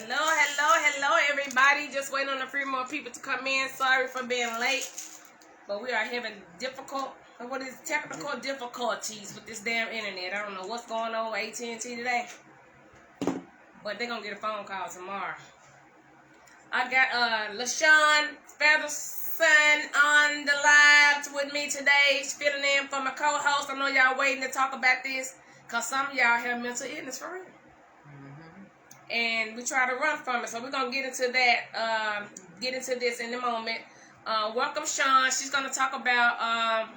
Hello, everybody. Just waiting on a few more people to come in. Sorry for being late, but we are having technical difficulties with this damn internet. I don't know what's going on with AT&T today, but they're gonna get a phone call tomorrow. I got LaShawn Featherson on the live with me today. She's filling in for my co-host. I know y'all waiting to talk about this because some of y'all have mental illness for real. And we try to run from it. So we're going to get into that, get into this in a moment. Welcome, Sean. She's going to talk about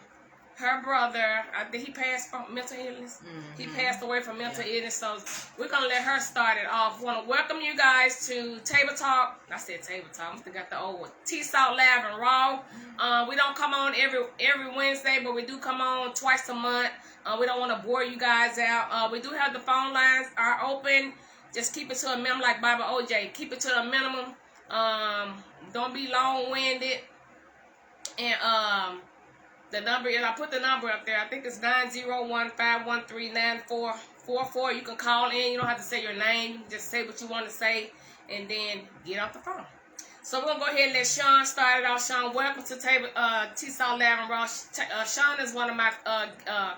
her brother. I think he passed from mental illness. He passed away from mental illness. So we're going to let her start it off. We want to welcome you guys to Table Talk. I said Table Talk. I still got the old one. T-Salt Live and Raw. We don't come on every Wednesday, but we do come on twice a month. We don't want to bore you guys out. We do have the phone lines are open. Just keep it to a minimum, like Bible OJ. Keep it to a minimum. Don't be long-winded. And the number, and I put the number up there. I think it's 901-513-9444. You can call in. You don't have to say your name. You can just say what you want to say, and then get off the phone. So we're gonna go ahead and let Sean start it off. Sean, welcome to Table T-Salt Live and Raw. Sean is one of my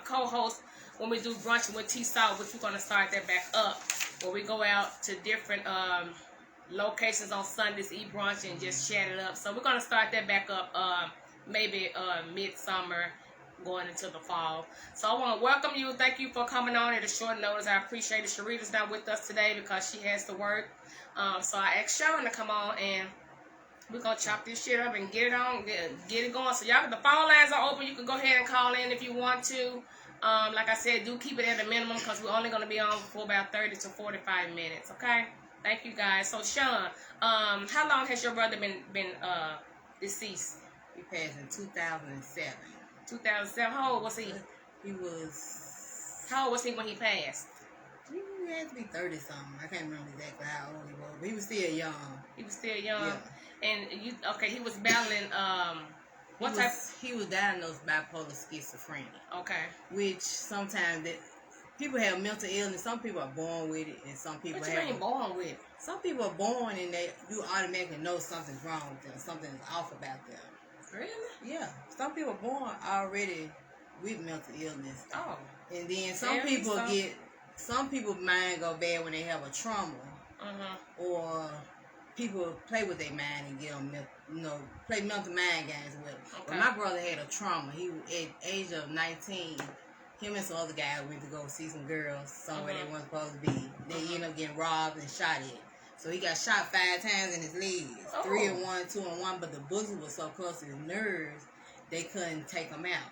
co-hosts when we do brunching with T-Salt, which we're gonna start that back up. Where we go out to different locations on Sundays, eat brunch, and just chat it up. So we're going to start that back up maybe midsummer going into the fall. So I want to welcome you. Thank you for coming on at a short notice. I appreciate it. Sharita's not with us today because she has to work. So I asked Sean to come on, and we're going to chop this shit up and get it on, get it going. So y'all, the phone lines are open. You can go ahead and call in if you want to. Like I said, do keep it at a minimum because we're only going to be on for about 30 to 45 minutes, okay? Thank you, guys. So, Sean, how long has your brother been deceased? He passed in 2007. 2007? How old was he? How old was he when he passed? He had to be 30-something. I can't remember exactly how old he was, but he was still young. He was still young? Yeah. And, he was battling, He was diagnosed bipolar schizophrenia. Okay. Which sometimes people have mental illness. Some people are born with it, and some people What you mean born with it? Some people are born and you automatically know something's wrong with them. Something's off about them. Really? Yeah. Some people are born already with mental illness. Oh. And then some people's mind go bad when they have a trauma. Or people play with their mind and get them, play mental mind games with them. Okay. But my brother had a trauma. He, at age of 19, him and some other guys went to go see some girls somewhere they weren't supposed to be. They ended up getting robbed and shot at. So he got shot 5 times in his legs. 3 in one, 2 in one, but the bullets were so close to his nerves, they couldn't take him out.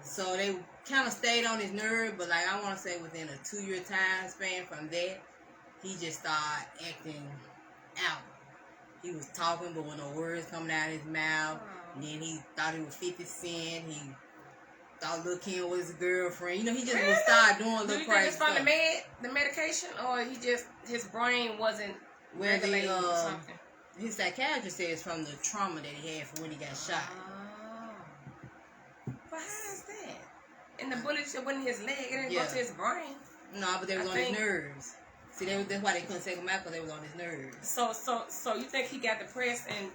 So they kind of stayed on his nerve, but like I want to say within a 2-year time span from that, he just started acting out. He was talking, but with no words coming out of his mouth. And then he thought he was 50 Cent. He thought Lil' Kim was his girlfriend. He just would start doing little crazy stuff. Do you think it's from the medication, or his brain wasn't regulating or something? His psychiatrist says from the trauma that he had from when he got shot. But how is that? And the bullet just went in his leg. It didn't go to his brain. No, but they was on his nerves. See, that's why they couldn't take him out, because they was on his nerves. So you think he got depressed and,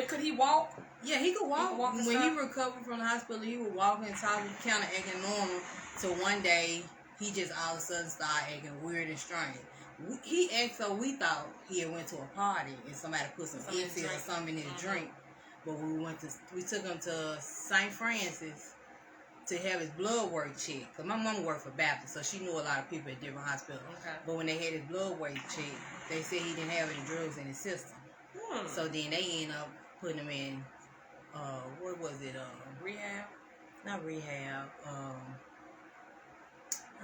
could he walk? Yeah, he could walk. When he recovered from the hospital, he would walk and talk, kind of acting normal. So one day, he just all of a sudden started acting weird and strange. He acted so we thought he had went to a party and somebody put some Enfield or something in his drink. But we took him to St. Francis to have his blood work checked. Because my mom worked for Baptist, so she knew a lot of people at different hospitals. Okay. But when they had his blood work checked, they said he didn't have any drugs in his system. So then they ended up putting him in, what was it? Rehab? Not rehab.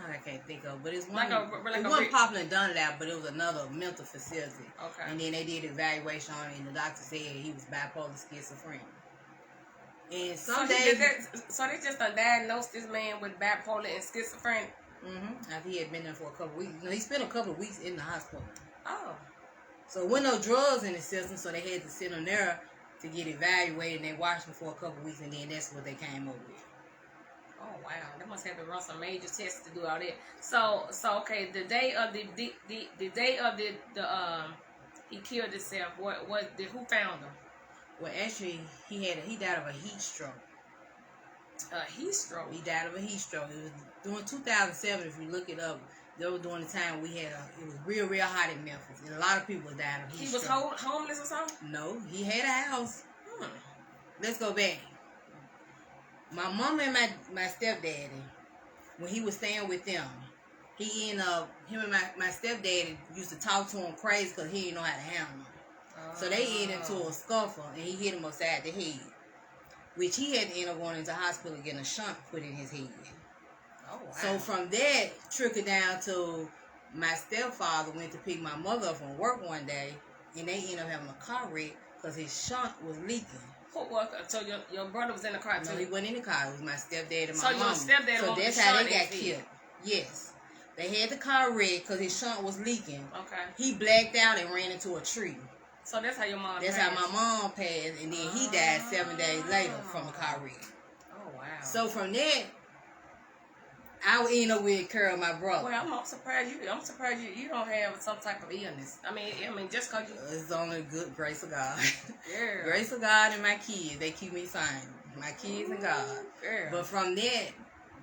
I can't think of, but it's one. It wasn't Poplar and Dunlap, but it was another mental facility. Okay. And then they did an evaluation on it, and the doctor said he was bipolar schizophrenia. And so they just diagnosed this man with bipolar and schizophrenia. After he had been there for a couple of weeks. He spent a couple of weeks in the hospital. Oh. So there were no drugs in his system, so they had to sit him there to get evaluated, and they watched him for a couple of weeks, and then that's what they came up with. Oh wow, they must have to run some major tests to do all that. So okay, the day of the day of the he killed himself. Who found him? Well, actually, he died of a heat stroke. A heat stroke. He died of a heat stroke. It was during 2007. If you look it up, there was during the time it was real hot in Memphis, and a lot of people died of heat stroke. He was homeless or something? No, he had a house. Let's go back. My mom and my stepdaddy, when he was staying with them, him and my stepdaddy used to talk to him crazy because he didn't know how to handle him. So they ended into a scuffle, and he hit him upside the head, which he had to end up going into the hospital getting a shunt put in his head. Oh, wow. So from that, trickled down to my stepfather went to pick my mother up from work one day, and they ended up having a car wreck because his shunt was leaking. So your brother was in the car too? No, he wasn't in the car. It was my stepdad and my mama. So your stepdad so that's how they got killed. Yes. They had the car wrecked because his shunt was leaking. Okay. He blacked out and ran into a tree. So that's how your mom That's passed. how my mom passed, and then he died 7 days later from a car wreck. Oh, wow. So from that, I would end up with Carol, my brother. Well, I'm surprised you don't have some type of illness. I mean, just cause you. It's only good grace of God. Girl. Grace of God and my kids, they keep me sane. My kids and God. Girl. But from that,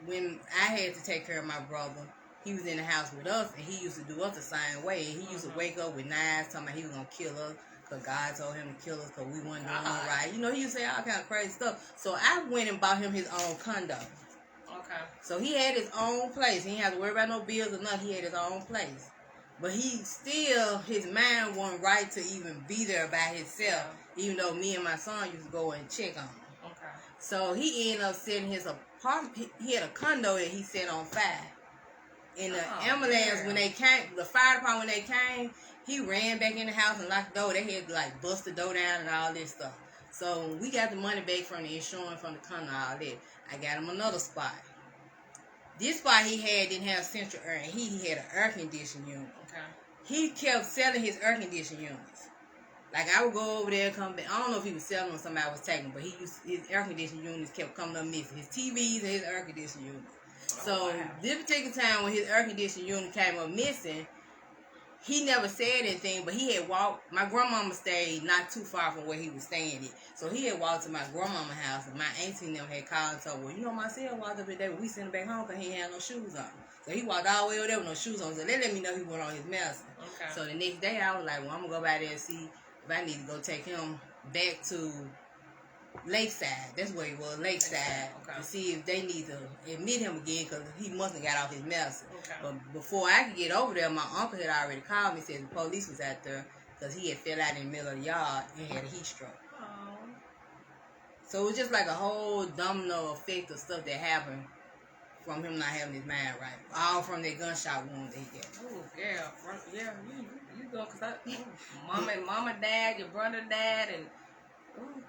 when I had to take care of my brother, he was in the house with us, and he used to do us the same way. He used to wake up with knives, talking about he was gonna kill us, because God told him to kill us because we weren't doing right. You know, he used to say all kind of crazy stuff. So I went and bought him his own condo. Okay. So he had his own place. He didn't have to worry about no bills or nothing. He had his own place. But his mind wasn't right to even be there by himself, even though me and my son used to go and check on him. Okay. So he ended up setting his apartment. He had a condo that he set on fire. And the ambulance, when they came, the fire department, when they came, he ran back in the house and locked the door. They had to like bust the door down and all this stuff. So when we got the money back from the insurance, from the condo, all that, I got him another spot. This spot he had didn't have central air and heat. He had an air conditioning unit. Okay. He kept selling his air conditioning units. Like I would go over there and come back. I don't know if he was selling them or somebody was taking, but his air conditioning units kept coming up missing. His TVs and his air conditioning units. So this particular time when his air conditioning unit came up missing, he never said anything, but he had walked. My grandmama stayed not too far from where he was staying at. So he had walked to my grandmama's house, and my auntie and them had called and told, well, you know, Marcel walked up there, but we sent him back home because he ain't had no shoes on. So he walked all the way over there with no shoes on. So they let me know he went on his medicine. Okay. So the next day I was like, well, I'm going to go by there and see if I need to go take him back to Lakeside. That's where he was, Lakeside. Okay. To see if they need to admit him again because he must have got off his medicine. Okay. But before I could get over there, my uncle had already called me and said the police was out there because he had fell out in the middle of the yard and had a heat stroke. Oh. So it was just like a whole domino effect of stuff that happened from him not having his mind right. All from that gunshot wound that he got. Oh, yeah. You go, because mama died, your brother died, and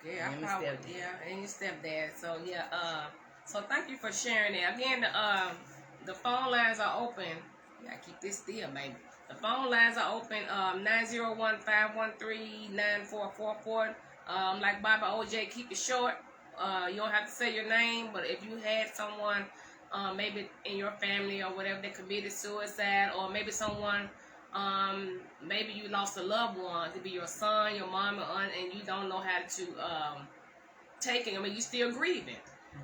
and your stepdad. So so thank you for sharing that. Again, the phone lines are open. You gotta keep this still, baby. The phone lines are open. 901-513-9444. Like Baba OJ, keep it short. You don't have to say your name, but if you had someone, maybe in your family or whatever, that committed suicide, or maybe someone. Maybe you lost a loved one. It could be your son, your mom, or aunt, and you don't know how to take it. I mean, you still grieving.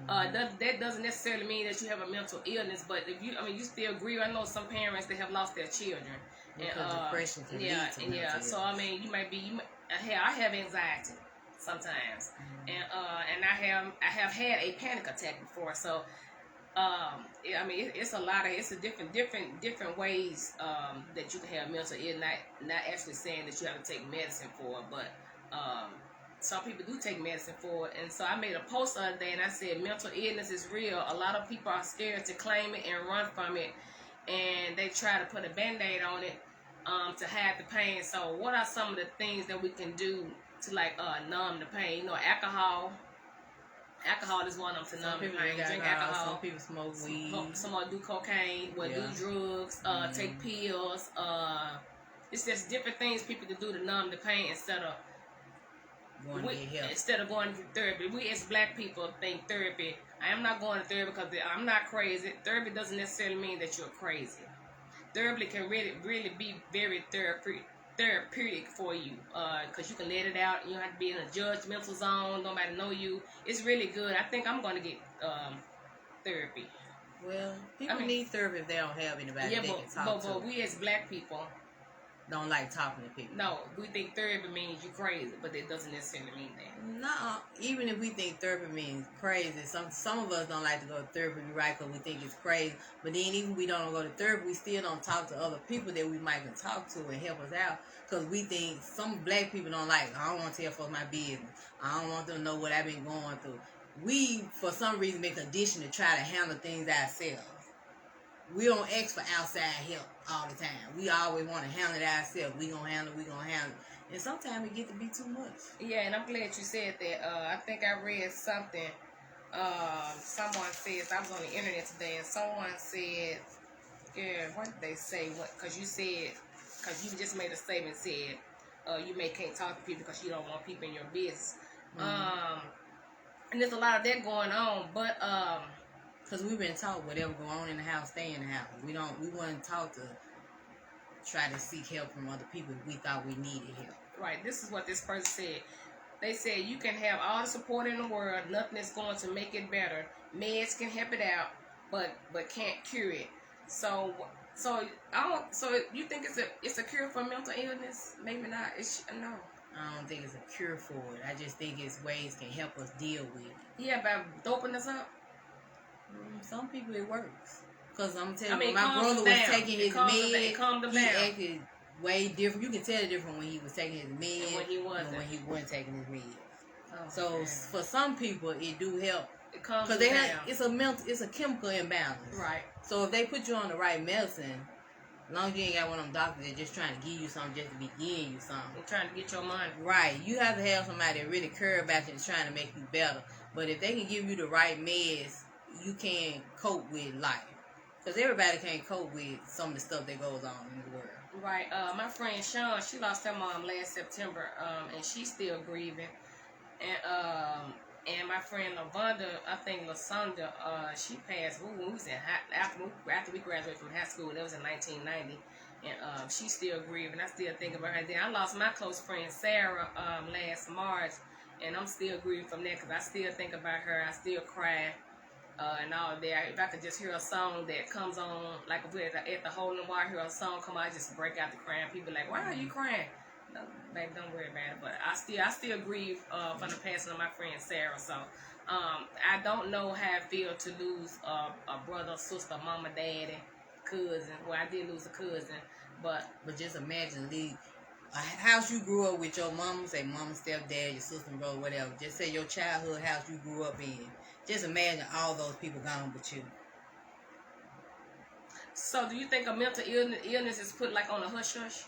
That doesn't necessarily mean that you have a mental illness, but if you still grieve. I know some parents that have lost their children. Depression can lead to mental illness. So I mean, I have anxiety sometimes, and I have had a panic attack before. So. It's a lot of different ways that you can have mental illness. Not actually saying that you have to take medicine for it, but some people do take medicine for it. And so I made a post the other day, and I said mental illness is real. A lot of people are scared to claim it and run from it, and they try to put a Band-Aid on it to hide the pain. So what are some of the things that we can do to numb the pain? You know, alcohol. Alcohol is one of them to numb the pain. Drink alcohol. Some people smoke weed. Some do cocaine. Do drugs. Take pills. It's just different things people can do to numb the pain instead of going to get help. Instead of going to therapy. We as black people think therapy. I am not going to therapy because I'm not crazy. Therapy doesn't necessarily mean that you're crazy. Therapy can really be very therapeutic for you, because you can let it out. You don't have to be in a judgmental zone. Nobody know you. It's really good. I think I'm going to get therapy. Well, people need therapy if they don't have anybody they can talk to. But we as black people don't like talking to people. No, we think therapy means you're crazy, but it doesn't necessarily mean that. No, even if we think therapy means crazy, some of us don't like to go to therapy, right? Because we think it's crazy. But then even if we don't go to therapy, we still don't talk to other people that we might can talk to and help us out. Because we think some black people don't like, I don't want to tell folks my business. I don't want them to know what I've been going through. We, for some reason, been conditioned to try to handle things ourselves. We don't ask for outside help all the time. We always want to handle it ourselves. We gonna handle it. And sometimes it get to be too much. Yeah, and I'm glad you said that. I think I read something. Someone says, I was on the internet today, and someone said, yeah, what did they say? Because you just made a statement, said, you can't talk to people because you don't want people in your business. Mm-hmm. And there's a lot of that going on, but because we've been taught whatever go on in the house, stay in the house. We weren't taught to try to seek help from other people if we thought we needed help. Right. This is what this person said. They said you can have all the support in the world, nothing is going to make it better. Meds can help it out, but can't cure it. So you think it's a cure for mental illness? Maybe not. No. I don't think it's a cure for it. I just think it's ways can help us deal with it. Yeah, by doping us up. Some people it works. Because I'm telling you, my brother was taking his meds. He acted way different. You can tell the difference when he was taking his meds and when he wasn't taking his meds. Oh, so man. For some people, it do help. Because it's a chemical imbalance. Right. So if they put you on the right medicine, as long as you ain't got one of them doctors that just trying to give you something just to be giving you something. They're trying to get your money. Right. You have to have somebody that really care about you and trying to make you better. But if they can give you the right meds, you can cope with life. Because everybody can't cope with some of the stuff that goes on in the world. Right. My friend Sean, she lost her mom last September, and she's still grieving. And my friend Lavonda, I think LaSonda, she passed. We was after we graduated from high school. That was in 1990, and she's still grieving. I still think about her. Then I lost my close friend Sarah last March, and I'm still grieving from that because I still think about her. I still cry. And all that. If I could just hear a song that comes on, like if we're at the Hole in the Wire, hear a song come on, I just break out the crying. People like, why are you crying? No, baby, don't worry about it. But I still grieve from the passing of my friend Sarah. So I don't know how it feels to lose a brother, sister, mama, daddy, cousin. Well, I did lose a cousin, but just imagine a house you grew up with your mama, say mama, stepdad, your sister, and brother, whatever. Just say your childhood house you grew up in. Just imagine all those people gone but you. So, do you think a mental illness is put like on a hush hush?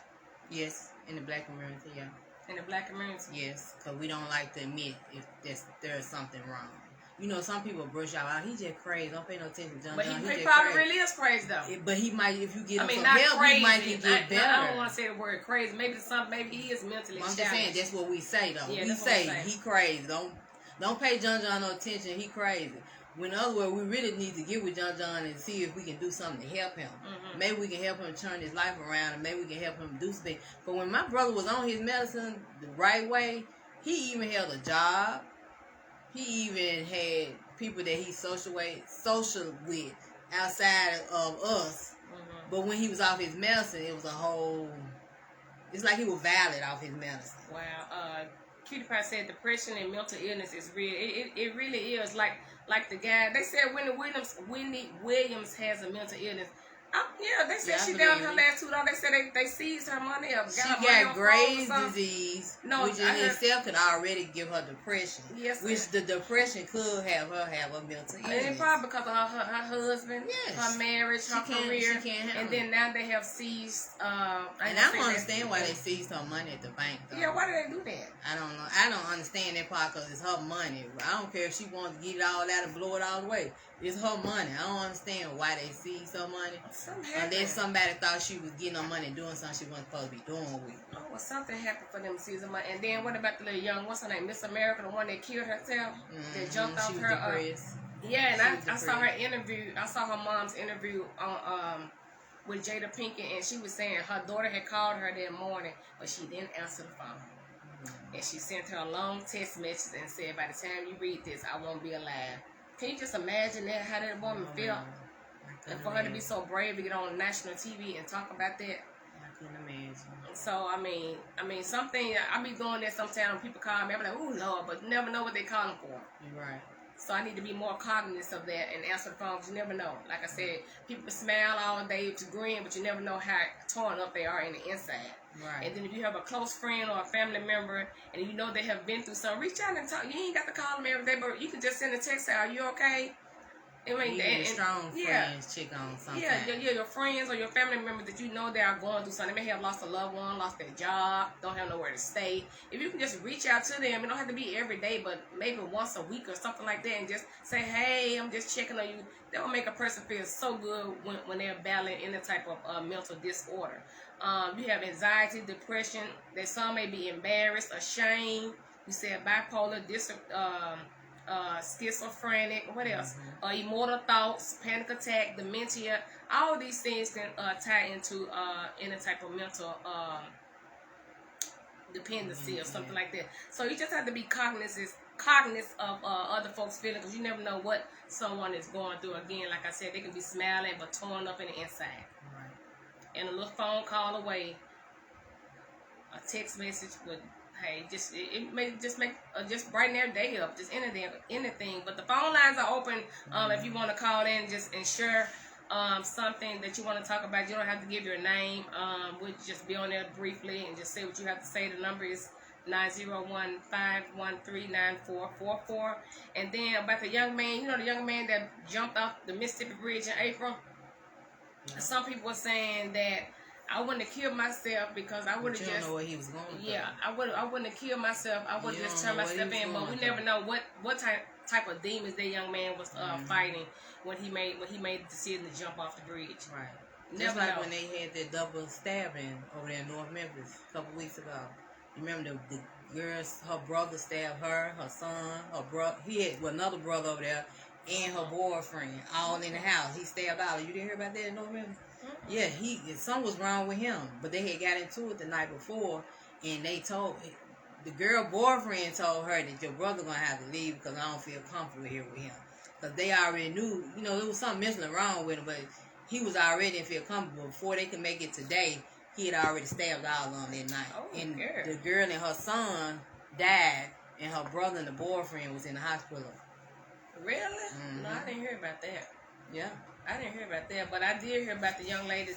Yes, in the black community, yeah. In the black community? Yes, because we don't like to admit if there's something wrong. You know, some people brush out, he just crazy. Don't pay no attention to John. But he probably really is crazy, though. But he might, if you get him some help, he might get better. I don't want to say the word crazy. Maybe he is mentally challenged. I'm just saying, that's what we say, though. Yeah, we say he crazy. Don't pay John no attention. He crazy. When in other words, we really need to get with John and see if we can do something to help him. Mm-hmm. Maybe we can help him turn his life around, and maybe we can help him do something. But when my brother was on his medicine the right way, he even held a job. He even had people that he social with outside of us. Mm-hmm. But when he was off his medicine, it was it's like he was valid off his medicine. Wow. Cutie Pie said depression and mental illness is real. It really is. Like the guy, they said Whitney Williams has a mental illness. Yeah, they said she down her last $2. They said they seized her money. She got Graves' disease, which in itself could already give her depression. Yes, which the depression could have her have a mental illness. And probably because of her husband, her marriage, her career, and then now they have seized. And I don't understand why they seized her money at the bank, though. Yeah, why did they do that? I don't know. I don't understand that part because it's her money. I don't care if she wants to get it all out and blow it all away. It's her money. I don't understand why they seized her money. Unless somebody thought she was getting her money doing something she wasn't supposed to be doing with it. Oh, well, something happened for them season money. And then what about the little young, what's her name, Miss America, the one that killed herself? That jumped off her. Yeah, and I saw her interview. I saw her mom's interview on with Jada Pinkett, and she was saying her daughter had called her that morning, but she didn't answer the phone. And she sent her a long text message and said, by the time you read this, I won't be alive. Can you just imagine that, how that woman felt? And for her to be so brave to get on national TV and talk about that. I couldn't imagine. So, I mean, something, I be doing that sometimes when people call me, I be like, oh, Lord, but you never know what they calling for. You're right. So I need to be more cognizant of that and answer the phone, because you never know. Like I said, people smile all day to grin, but you never know how torn up they are in the inside. Right. And then if you have a close friend or a family member and you know they have been through something, reach out and talk. You ain't got to call them every day, but you can just send a text out, are you okay? I mean, and strong friends check on something. Yeah, your friends or your family members that you know they are going through something. They may have lost a loved one, lost their job, don't have nowhere to stay. If you can just reach out to them, it don't have to be every day, but maybe once a week or something like that, and just say, hey, I'm just checking on you. That will make a person feel so good when they're battling any type of mental disorder. You have anxiety, depression, that some may be embarrassed, ashamed. You said bipolar, schizophrenic, what else? Immortal thoughts, panic attack, dementia. All these things can tie into any type of mental dependency or something like that. So you just have to be cognizant of other folks' feelings, because you never know what someone is going through. Again, like I said, they can be smiling but torn up in the inside. Right. And a little phone call away, a text message would. Hey, it may just brighten their day up, just anything. But the phone lines are open. If you want to call in, just ensure something that you want to talk about. You don't have to give your name. We'll just be on there briefly and just say what you have to say. The number is 901-513-9444. And then about the young man, you know, the young man that jumped off the Mississippi Bridge in April. Yeah. Some people were saying that I wouldn't have killed myself because I would have just. You don't know what he was going through. Yeah, I wouldn't have killed myself. I would have just turned myself in. But we never know what type of demons that young man was fighting when he made the decision to jump off the bridge. Right. Just like when they had that double stabbing over there in North Memphis a couple weeks ago. You remember the girls? Her brother stabbed her, her son, her brother. He had another brother over there, and her boyfriend all in the house. He stabbed out. You didn't hear about that in North Memphis? Yeah, something was wrong with him, but they had got into it the night before, and they told the girl boyfriend told her that your brother gonna have to leave because I don't feel comfortable here with him, because they already knew, you know, there was something mentally wrong with him, but he was already didn't feel comfortable. Before they could make it today, he had already stabbed all of them that night, and the girl and her son died, and her brother and the boyfriend was in the hospital. Really? Mm-hmm. No, I didn't hear about that. Yeah. I didn't hear about that, but I did hear about the young lady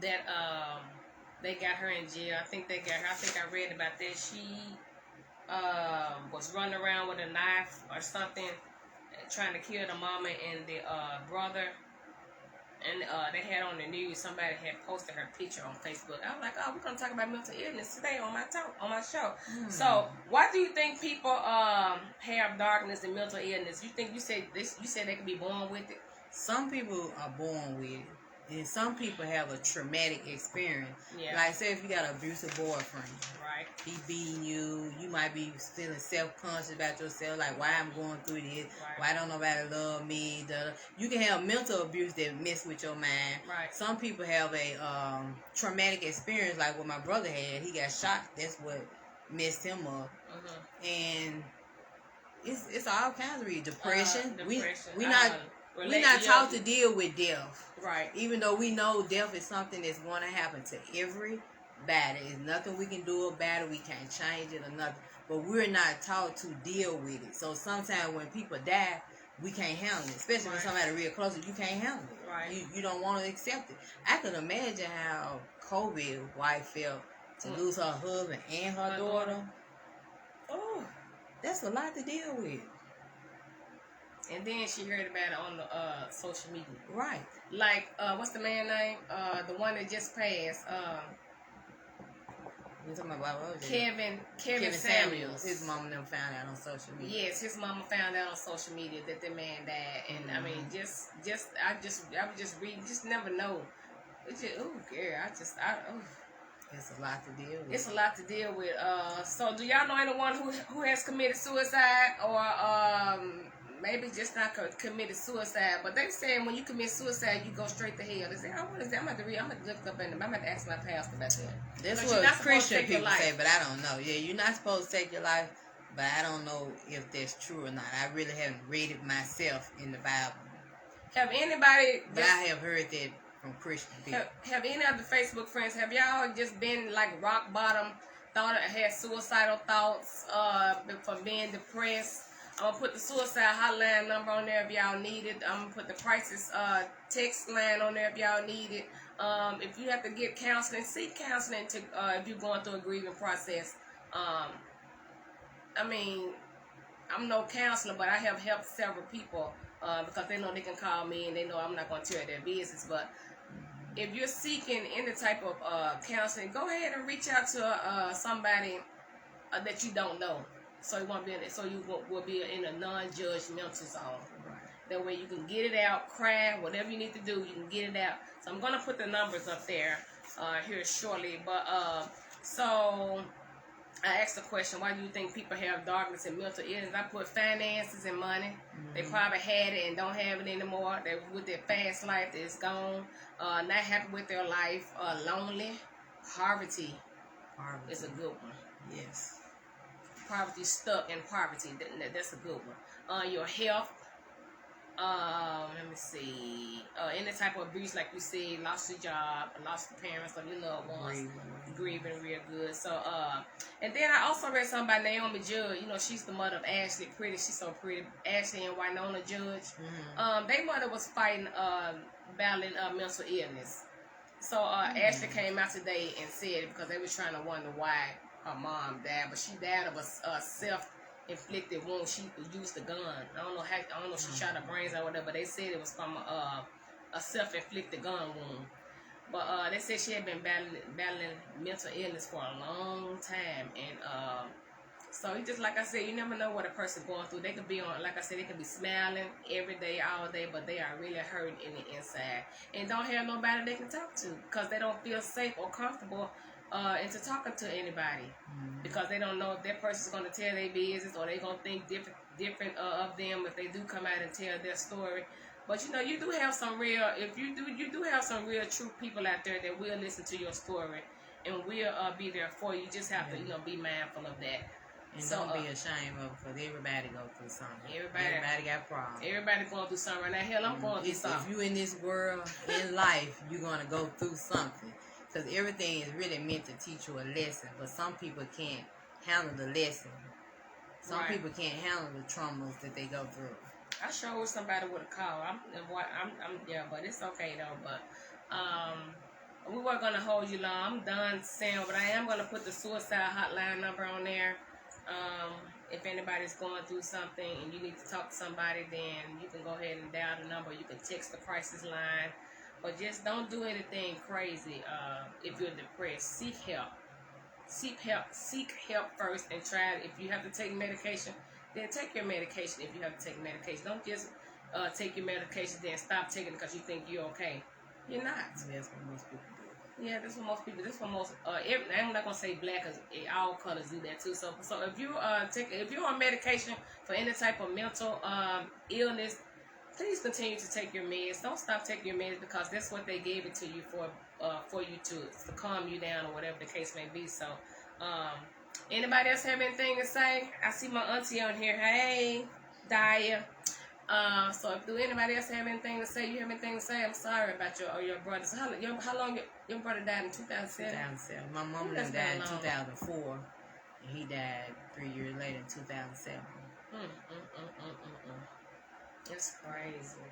that they got her in jail. I think I read about that. She was running around with a knife or something, trying to kill the mama and the brother. And they had on the news, somebody had posted her picture on Facebook. I was like, oh, we're gonna talk about mental illness today on my show. So, why do you think people have darkness and mental illness? You said they can be born with it? Some people are born with it, and some people have a traumatic experience. Yeah. Like, say if you got an abusive boyfriend, right? He beating you. You might be feeling self-conscious about yourself, like, why I'm going through this? Right. Why don't nobody love me? You can have mental abuse that mess with your mind. Right. Some people have a traumatic experience, like what my brother had. He got shot. That's what messed him up. And it's all kinds of depression. We're not taught to deal with death. Right. Even though we know death is something that's going to happen to everybody. There's nothing we can do about it. We can't change it or nothing. But we're not taught to deal with it. So sometimes when people die, we can't handle it. Especially when somebody real close to you, can't handle it. Right. You don't want to accept it. I can imagine how Kobe's wife felt to lose her husband and her daughter. Oh, that's a lot to deal with. And then she heard about it on the social media. Right. Like, what's the man's name? The one that just passed. You talking about what was it? Kevin Samuels. His mama never found out on social media. Yes, his mama found out on social media that the man died, and I mean, I was just reading, just never know. It's just, oh, girl, It's a lot to deal with. It's a lot to deal with. So do y'all know anyone who has committed suicide or maybe just not committed suicide? But they saying when you commit suicide, you go straight to hell. They say, oh, what is that? I'm going to read. I'm going to look up in them. I'm going to ask my pastor about that. That's what Christian people say, but I don't know. Yeah, you're not supposed to take your life, but I don't know if that's true or not. I really haven't read it myself in the Bible. Have anybody? But I have heard that from Christian people. Have any of the Facebook friends, have y'all just been like rock bottom, had suicidal thoughts, from being depressed? I'm going to put the suicide hotline number on there if y'all need it. I'm going to put the crisis text line on there if y'all need it. If you have to get counseling, seek counseling to if you're going through a grieving process. I mean, I'm no counselor, but I have helped several people because they know they can call me and they know I'm not going to tear their business. But if you're seeking any type of counseling, go ahead and reach out to somebody that you don't know. So you won't be will be in a non-judgmental zone. Right. That way you can get it out, cry, whatever you need to do, you can get it out. So I'm gonna put the numbers up there here shortly. But so I asked the question, why do you think people have darkness and mental illness? I put finances and money. Mm-hmm. They probably had it and don't have it anymore. They with their fast life, it's gone. Not happy with their life. Lonely. Poverty is a good one. Yes. Poverty, stuck in poverty. That's a good one. Your health. Let me see. Any type of abuse, like you said, lost your job, lost your parents, or your loved ones, grieving real good. So, and then I also read something by Naomi Judge. You know, she's the mother of Ashley. She's so pretty. Ashley and Winona Judge. Mm-hmm. Their mother was fighting, battling mental illness. So Ashley came out today and said, because they was trying to wonder why her mom died, but she died of a self-inflicted wound. She used a gun. I don't know if she shot her brains or whatever, but they said it was from a self-inflicted gun wound. But they said she had been battling mental illness for a long time, and so you just, like I said, you never know what a person's going through. They could be on, like I said, they could be smiling every day, all day, but they are really hurting in the inside and don't have nobody they can talk to because they don't feel safe or comfortable into talking to anybody, because they don't know if that person's going to tell their business or they're going to think different of them if they do come out and tell their story. But you know, you do have some real, you do have some real true people out there that will listen to your story and will be there for you. You just have to, be mindful of that. And so, don't be ashamed of it, because everybody go through something. Everybody got problems. Everybody going through something right now. Hell, I'm going through something. If you in this world, in life, you're going to go through something. Because everything is really meant to teach you a lesson. But some people can't handle the lesson. Some people can't handle the traumas that they go through. I sure wish somebody would have called. But it's okay though. But we weren't going to hold you long. I'm done saying, but I am going to put the suicide hotline number on there. If anybody's going through something and you need to talk to somebody, then you can go ahead and dial the number. You can text the crisis line, but just don't do anything crazy. If you're depressed, seek help. Seek help first, and try it. If you have to take medication, then take your medication. If you have to take medication, don't just take your medication then stop taking it because you think you're okay. You're not. That's what most people do. Yeah, that's what most people. That's what most. I'm not gonna say black, because all colors do that too. So if you if you're on medication for any type of mental illness, please continue to take your meds. Don't stop taking your meds, because that's what they gave it to you for you to calm you down or whatever the case may be. So, anybody else have anything to say? I see my auntie on here. Hey, Daya. So if anybody else have anything to say, you have anything to say, I'm sorry about your brother. So how long your brother died in 2007? 2007. My mom died in 2004, and he died 3 years later in 2007. That's crazy.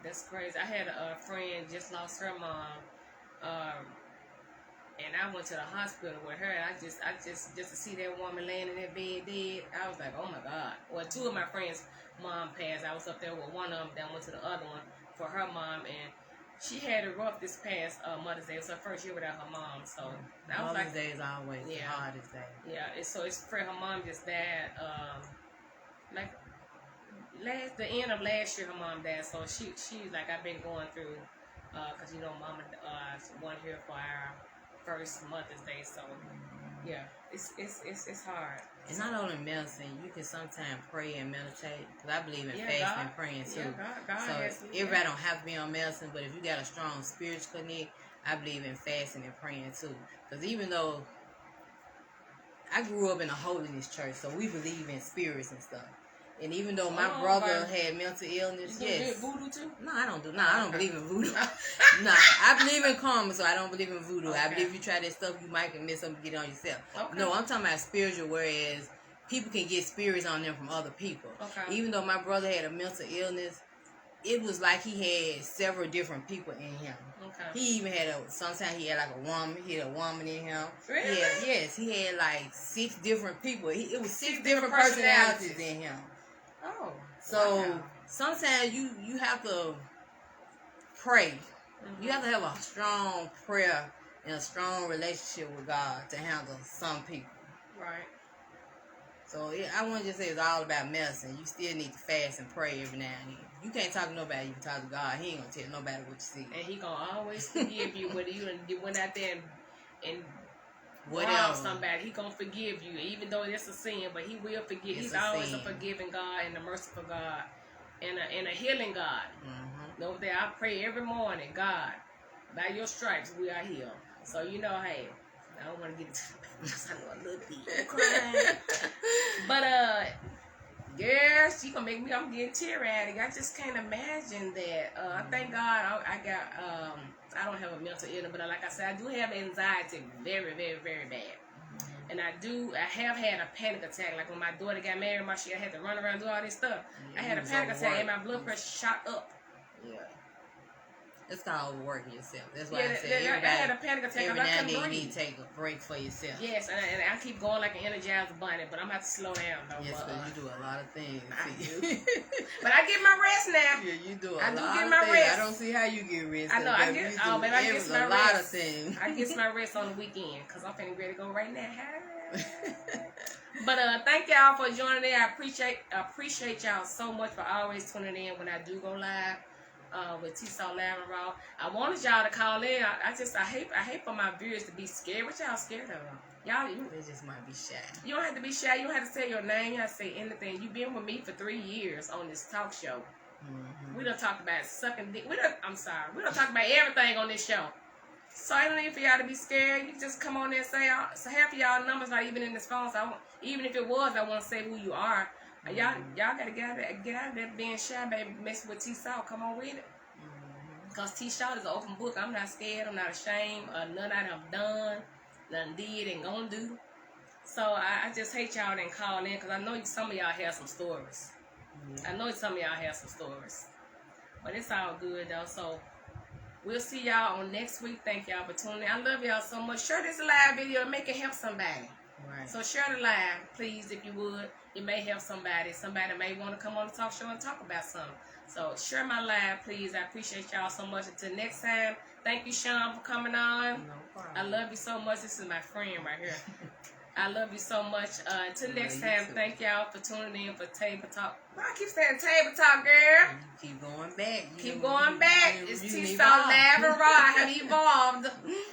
That's crazy. I had a friend just lost her mom, and I went to the hospital with her. And I just to see that woman laying in that bed dead, I was like, oh my God. Well, two of my friends' mom passed. I was up there with one of them, then went to the other one for her mom, and she had it rough this past Mother's Day. It was her first year without her mom, so that was Mother's Day is always the hardest day. Yeah, so it's for her mom just died. Like the end of last year, her mom died. So she's like, I've been going through, cause Mama wasn't here for our first Mother's Day. So yeah, it's hard. And not only medicine, you can sometimes pray and meditate. Cause I believe in fasting and praying too. God so everybody don't have to be on medicine, but if you got a strong spiritual connect, I believe in fasting and praying too. Cause even though I grew up in a holiness church, so we believe in spirits and stuff. And even though my brother had mental illness, yes. Voodoo too? No, I don't do. No, I don't believe in voodoo. No, I believe in karma, so I don't believe in voodoo. Okay. I believe if you try that stuff, you might can miss something, get it on yourself. Okay. No, I'm talking about spiritual, whereas people can get spirits on them from other people. Okay. Even though my brother had a mental illness, it was like he had several different people in him. Okay. He even had sometimes he had like a woman. He had a woman in him. Really? He had like 6 different people. It was 6 different personalities in him. Oh. So sometimes you have to pray. Mm-hmm. You have to have a strong prayer and a strong relationship with God to handle some people. Right. So I wouldn't just say it's all about medicine. You still need to fast and pray every now and then. You can't talk to nobody. You can talk to God. He ain't gonna tell nobody what you see. And He gonna always forgive you whether you went out there and robbed somebody. He gonna forgive you, even though it's a sin. But He will forgive. He's always a forgiving God and a merciful God and a healing God. Mm-hmm. Over there, I pray every morning, God, by Your stripes we are healed. So hey, I don't want to get into I know a little bit crying. But girl, she gonna make me. I'm getting teary-eyed. I just can't imagine that. I thank God I got. I don't have a mental illness, but like I said, I do have anxiety, very, very, very bad. And I have had a panic attack. Like when my daughter got married, I had to run around and do all this stuff. I had a panic attack, and my blood pressure shot up. Yeah. It's called overworking yourself. That's why I said I had a panic attack. Every now and then you need to take a break for yourself. Yes, and I keep going like an Energizer bunny, but I'm going to have to slow down though. Yes, because you do a lot of things. I do. But I get my rest now. Yeah, you do I do get my rest. I don't see how you get rest. I know. I get my rest. A lot of things. I get my rest on the weekend because I'm finna ready to go right now. But thank y'all for joining in. I appreciate y'all so much for always tuning in when I do go live. With T-Saw Live and Raw. I wanted y'all to call in. I hate for my viewers to be scared. What y'all scared of? Y'all, they just might be shy. You don't have to be shy. You don't have to say your name. You don't have to say anything. You've been with me for 3 years on this talk show. Mm-hmm. We done talked about sucking dick. We done talk about everything on this show. So I don't need for y'all to be scared. You just come on there and say, so half of y'all numbers not even in this phone. So even if it was, I want to say who you are. Y'all gotta get out of there being shy, baby. Messing with T-Saw, come on with it. Cause T-Saw is an open book. I'm not scared. I'm not ashamed. None I done done, none did, and gonna do. So I just hate y'all didn't call in, cause I know some of y'all have some stories. I know some of y'all have some stories, but it's all good though. So we'll see y'all on next week. Thank y'all for tuning in. I love y'all so much. Share this live video and make it help somebody. Right. So share the live, please, if you would. It may help somebody. Somebody may want to come on the talk show and talk about something. So share my live, please. I appreciate y'all so much. Until next time, thank you, Sean, for coming on. No problem. I love you so much. This is my friend right here. I love you so much. Until next time, thank y'all for tuning in for Table Talk. Why I keep saying Table Talk, girl? Keep going back. Keep going back. It's T-Saw Live and Raw. I have evolved.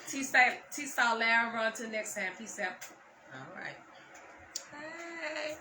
T-Saw Live and Raw. Until next time. Peace out. All right. Bye.